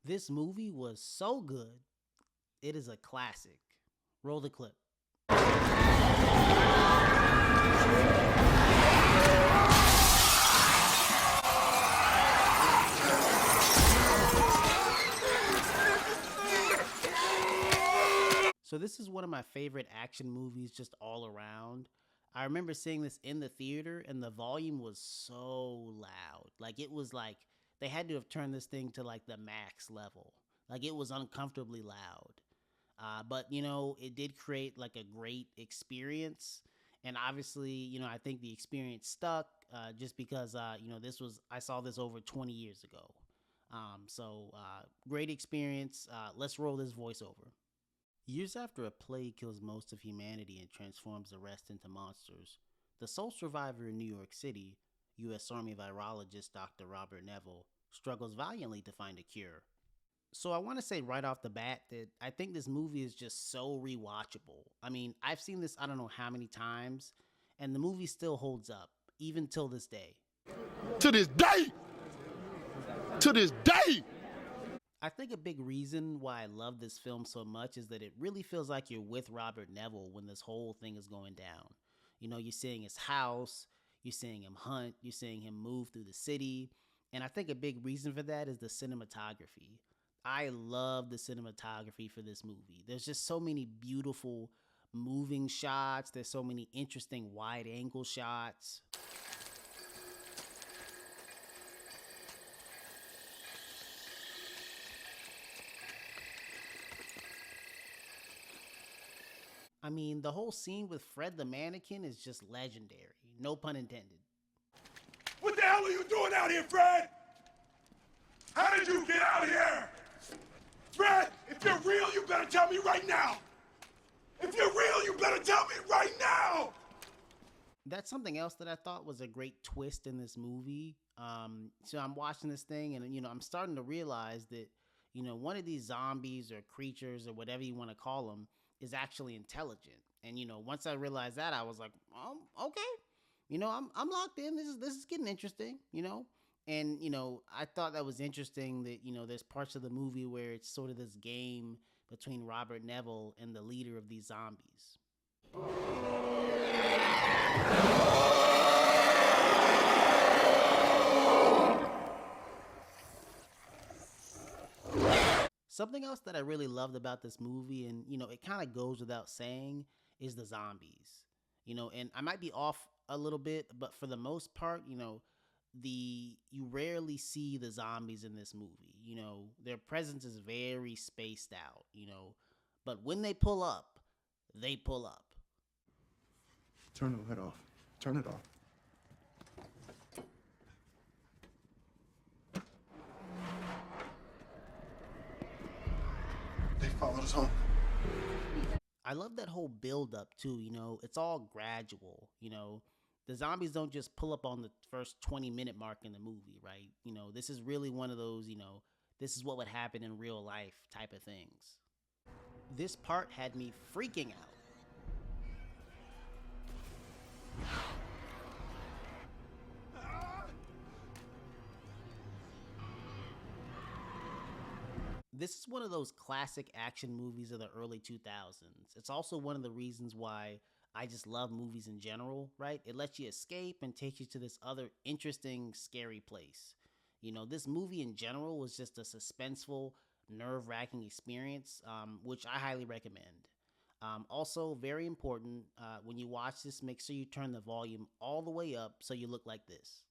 This movie was so good, it is a classic. Roll the clip. So this is one of my favorite action movies just all around. I remember seeing this in the theater and the volume was so loud. Like it was like they had to have turned this thing to like the max level. Like it was uncomfortably loud. But you know, it did create like a great experience. And obviously, you know, I think the experience stuck just because, you know, I saw this over 20 years ago. Great experience. Let's roll this voiceover. Years after a plague kills most of humanity and transforms the rest into monsters, the sole survivor in New York City, U.S. Army virologist Dr. Robert Neville, struggles valiantly to find a cure. So I want to say right off the bat that I think this movie is just so rewatchable. I mean, I've seen this I don't know how many times, and the movie still holds up, even till this day. To this day! To this day! I think a big reason why I love this film so much is that it really feels like you're with Robert Neville when this whole thing is going down. You know, you're seeing his house, you're seeing him hunt, you're seeing him move through the city, and I think a big reason for that is the cinematography. I love the cinematography for this movie. There's just so many beautiful moving shots. There's so many interesting wide angle shots. I mean, the whole scene with Fred the mannequin is just legendary. No pun intended. What the hell are you doing out here, Fred? How did you get out here? Fred, if you're real, you better tell me right now. If you're real, you better tell me right now. That's something else that I thought was a great twist in this movie. So I'm watching this thing and, you know, I'm starting to realize that, you know, one of these zombies or creatures or whatever you want to call them is actually intelligent. And, you know, once I realized that, I was like, okay, you know, I'm locked in. This is getting interesting, you know? And, you know, I thought that was interesting that, you know, there's parts of the movie where it's sort of this game between Robert Neville and the leader of these zombies. Something else that I really loved about this movie, and, you know, it kind of goes without saying, is the zombies. You know, and I might be off a little bit, but for the most part, you know, you rarely see the zombies in this movie. You know, their presence is very spaced out, you know, but when they pull up, they pull up. Turn the light off. Turn it off. They followed us home. I love that whole build up too, you know, it's all gradual, you know. The zombies don't just pull up on the first 20-minute mark in the movie, right? You know, this is really one of those, you know, this is what would happen in real life type of things. This part had me freaking out. This is one of those classic action movies of the early 2000s. It's also one of the reasons why I just love movies in general, right? It lets you escape and takes you to this other interesting, scary place. You know, this movie in general was just a suspenseful, nerve-wracking experience, which I highly recommend. Also, very important, when you watch this, make sure you turn the volume all the way up so you look like this.